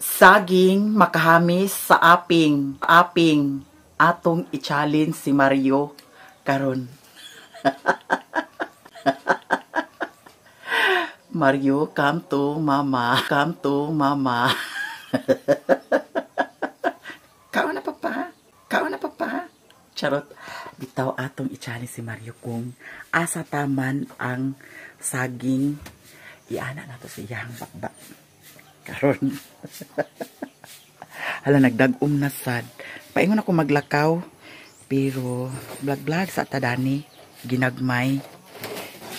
Saging makahamis sa aping. Atong i-challenge si Mario karon. Mario, come to mama. Come to mama. Kaon na papa. Charot. Bitaw atong i-challenge si Mario kung asa taman ang saging. Iana na to siyang bakbak. Karon. Hala, nagdag-um na sad. Paingon ako maglakaw. Pero, vlog sa tadani. Ginagmay.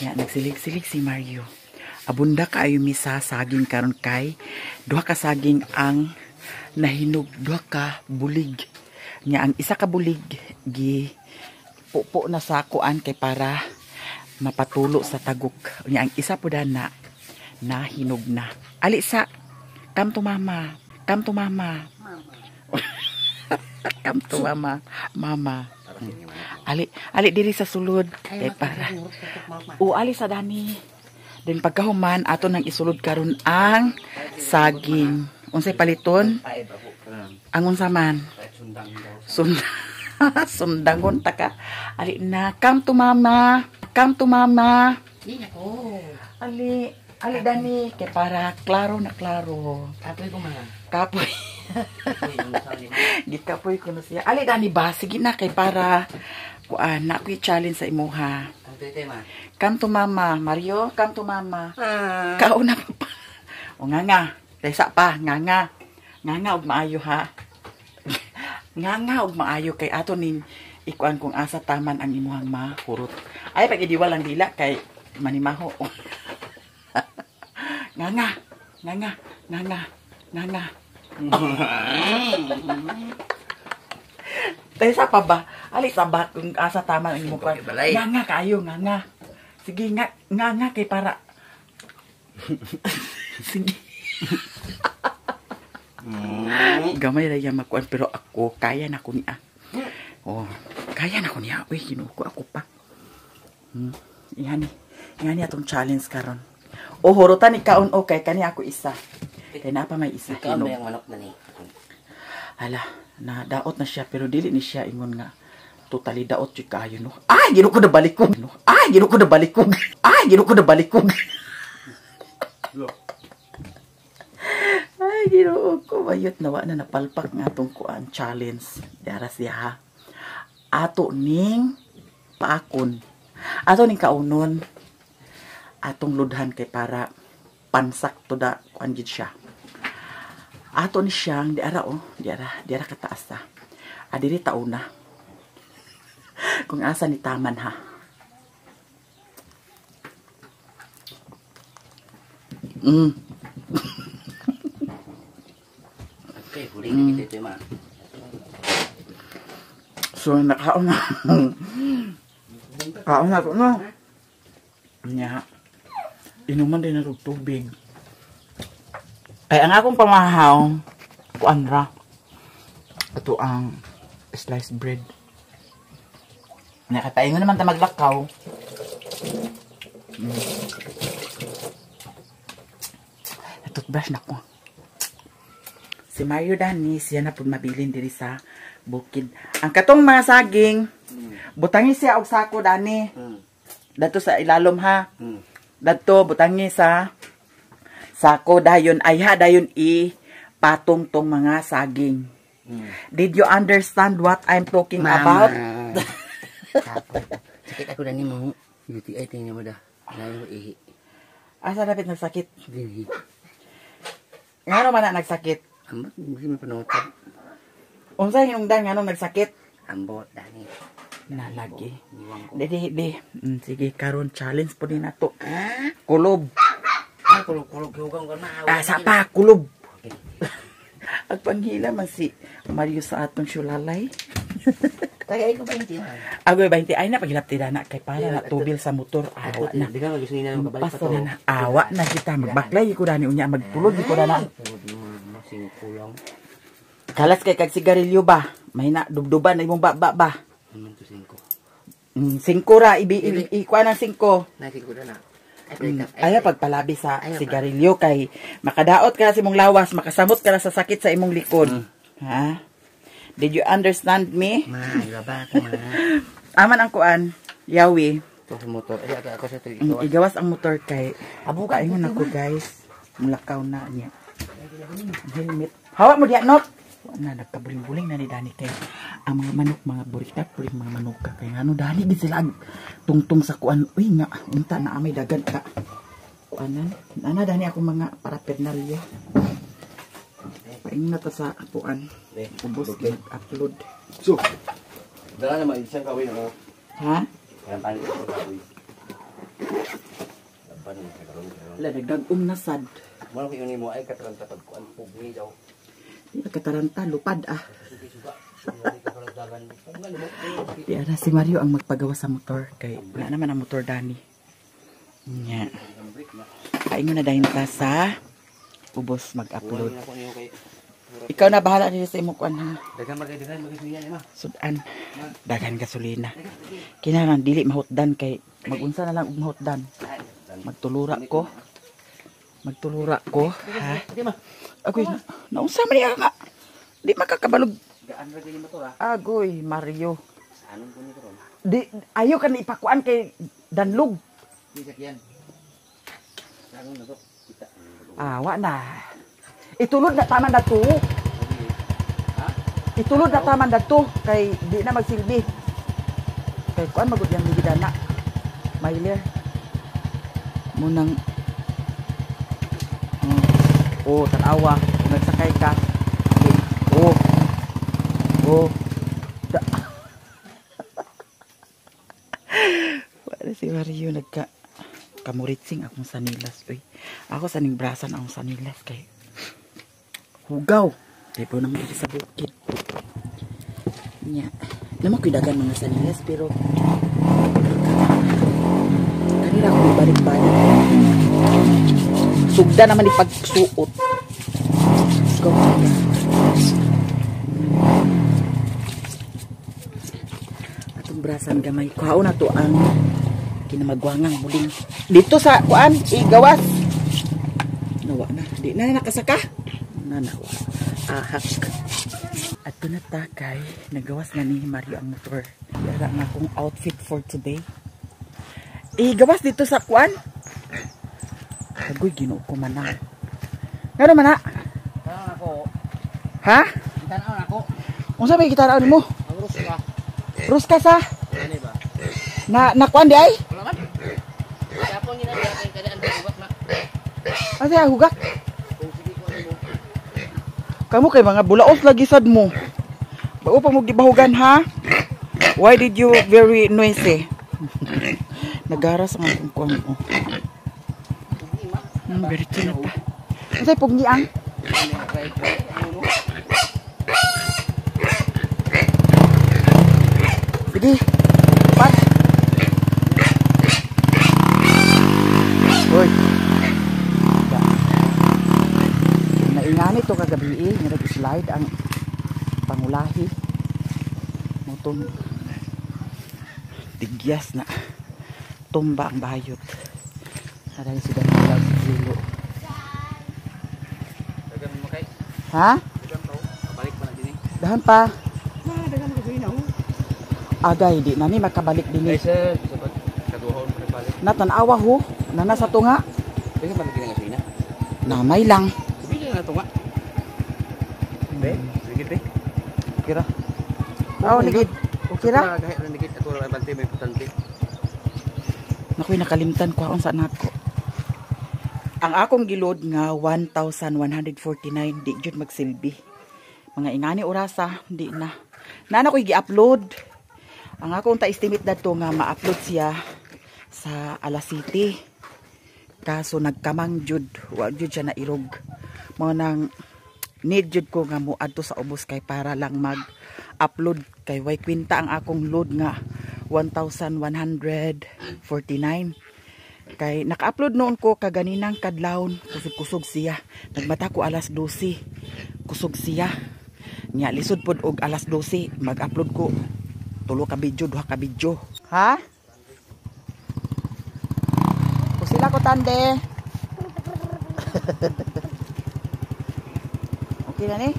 Ya, nagsilig-silig si Mario. Abunda kaayo misa saging karon kay. Duha ka saging ang nahinog. Duha ka bulig. Nya, ang isa ka bulig, pupo na sa kuan kay para mapatulo sa tagok. Nya, ang isa po na nahinog na. Alisa, come to mama. Come to mama. Come to mama. Mama. Ali diri sa sulod. Kay para. Ali sa dani. Then pagkahuman ato nang isulod karon ang saging. Unsay paliton? Ang unsa man? Sundangon taka. Ali na. Come to mama. Come to mama. Ali dani kay para klaro na klaro. Kapoy ko man. Kapoy. Gikapoy ko na siya. Ali dani ba sige na kay para kuan na ko'y challenge sa imuha. Ang tete man. Come to mama, Mario, come to mama. Kauna pa. O nga. Tesa pa, nga. Nga og maayo ha. Nga og maayo kay ato ning ikuan kung asa taman ang imuhang mahurot. Ay pagidiwa lang dila kay manimaho. Nga. Tesa pa ba? Ali sabat kung asa taman ang imuhang. Nga kayo, nga. Sige nga kay para. Sige. Gamay ra yang makuan pero ako kaya na ko niya. Oh, kaya na ko niya. Uy, kinuko ako pa. Yan atong challenge karon. O horotan ni kaon okay kani ako isa. Kay na pa may isa Ikaw ba yung manok na ni? Hala, na daot na siya pero dili ni siya ingon nga totally daot jud kayo no. Ay, gino ko na balikog. Ay, gino ko Ay, gino ko bayot nawa na napalpak nga tong kuan challenge. Dara siya ha. Ato ning paakon. Ato ning kaunon. Atong ludhan kay para pansak to da kuan gid siya. Ato ni siyang diara kataas ta. Adiri tauna. Kung asa ni taman ha. Okay, huling na kita ito ma. So nakaon na. Kaon na to no. Nya. Inuman din na tubig. Ay, ang akong pamahaw, kuan ra. Ito ang sliced bread. Nakataingon naman ta maglakaw. Natutbrush na ko. Si Mario Dani, siya na po mabilin diri sa bukid. Ang katong mga saging, butangi siya og sako Dani. Dato sa ilalom ha. Dato butangi sa sako dayon dayon patong tong mga saging. Did you understand what I'm talking about? Sakit ako na ni mo. UTI tingnan mo dah. Layo ihi. Asa dapat nagsakit? Dili. Ngano man na nagsakit? Ambot hindi mo panutod. Unsa hinungdan ngano nagsakit? Ambot dani. Nalagi. Iwang ko. Di. Sige karon challenge po din nato. Kulob. Kulob hugang ka na. Sa pa kulob. Ang panghila man si Mario sa atong syulalay. Tagay ko 20 man. Agoy 20 ay na paghilap ti dana kay para na tubil sa motor. Awa na. Di ka gusto nila makabalik pa Pasto to. na. Awa na kita magbaklay ko dani unya magtulog ko dana. Masing kulang. Kalas kay kag sigarilyo ba? May na dubduban na imong baba ba? Naman to 5. 5 ra ikuha ng 5. Nakikita ko na. Ayaw pagpalabi sa sigarilyo kay makadaot ka sa imong lawas, makasamot ka na sa sakit sa imong likod. Ha? Did you understand me? Gaba ka ma. Aman ang kuan, yawi. Ito sa motor. Ay, ako sa ito. Igawas ang motor kay abo kaingon ako guys. Mulakaw na niya. Helmet. Hawak mo diya, Not. Na nagkabuling-buling na ni Dani kay ang mga manok, mga burikat, mga manok kay ano Dani gid sila tungtong sa kuan. Uy nga, unta na amay dagan ka. Kuanan. Ana Dani ako mga paraphernalia. Paing na ta sa kuan. Ubos kay upload. So. Dala na isang kawin ako. Ha? Yan tani ko kawin. Laban mo sa karon. La nagdagom na sad. Mo ko yun mo ay kataranta pagkuan pugni daw. Kataranta, lupad Di ana si Mario ang magpagawa sa motor. Kay wala naman ang motor Dani. Nya. Kaingon na dahin ka sa ubos mag-upload. Ikaw na bahala dito sa imong kuan ha. Dagan magisuyan ma. Sudan. Dagan gasolina. Kinahanglan dili mahutdan kay magunsa na lang og mahutdan. Magtulura ko. Ha? Agoy, naunsa man niya nga. Di makakabalog. Gaan ra gyud motor ha. Agoy, Mario. Anong ko nito ron? Di, ayo kan ipakuan kay danlog. Di sakyan. Anong na to? Kita. Wa na. Itulod na taman na to. Ha? Itulod na taman na to. Kay di na magsilbi. Kay kuan magud yang bigidana. Mailer. Munang tanawa. Kung nagsakay ka. Wala si Mario nagka kamuritsing akong sanilas. Uy. Ako saning brasan akong sanilas kay hugaw. Kaya po naman sa bukid. Nya. Naman ko dagan mga sanilas pero kanila ako balik-balik. Sugda naman ipagsuot. Go. Atong brasan gamay. Kuhao na to ang kinamagwangang muling. Dito sa kuan, igawas. Nawa na. Di na nakasaka. Nanawa. Ahak. At tunatakay, nagawas na ni Mario ang motor. Yara nga akong outfit for today. Igawas dito sa kuan. Agoy, ginoo ko man na. Ngano man na? Tanaw ako. Ha? Tanaw ako. Unsa may gitaraan mo? Agros ka. Rus ka sa? Ano ba? Na kuan di ay? Wala man. Tapon gina diya kay kadaan hugak na. Asa ang hugak? Kung sige ko ano mo. Kamu kay mga bulaos lagi sad mo. Bago pa mo gibahugan ha? Why did you very noisy? Nagaras ang akong kuan mo. Very chin pa. Unsay pugni ang? Sige. Pat. Hoy. Naingani to kagabi nga nag-slide ang pangulahi. Motong tigyas na tumba ang bayot. Aray sila nalaw sa zilo. Dagan mo kay. Ha? Dagan to. Balik pa na din eh. Dahan pa. Dagan mo kasi na. Agay di nani makabalik din Ay eh. sir, dapat kaduhon pa balik. Natanawa ho. Nana sa tunga. Dagan balik din nga sina. Namay lang. Bigyan na to nga. Be, sigit be. Kira. Oh, nigit. Kira. Kahit na nigit ako ra bante may putante. Nakoy nakalimtan ko kung saan ako. Ang akong gilod nga 1,149 di jud magsilbi. Mga ingani orasa di na. Nana ko'y gi-upload. Ang akong ta-estimate dato nga ma-upload siya sa alas City. Kaso nagkamang jud, wa jud siya na irog. Mo nang need jud ko nga mo adto sa ubos kay para lang mag-upload kay way kwenta ang akong load nga 1,149. Kay naka-upload noon ko kaganinang kadlawon, kusog-kusog siya. Nagmata ko alas 12. Kusog siya. Nya lisod pod og alas 12 mag-upload ko 3 ka video, 2 ka video. Ha? Kusila ko grande. Okay na ni?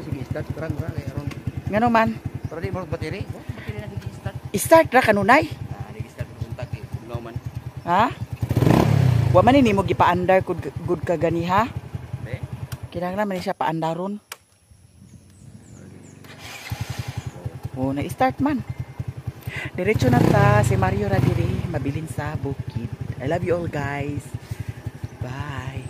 Sige, start terang ra kay aron. Ngano man? Pero di mo battery. Battery na sige start. Start ra kanunay. Di start kontak eh. Ulaw man. Ha? Wa man ni mo gipaandar good ka gani ha? Eh? Kinahanglan man ni siya paandaron. Oh, na-start man. Diretso na ta si Mario ra diri, mabilin sa bukid. I love you all guys. Bye.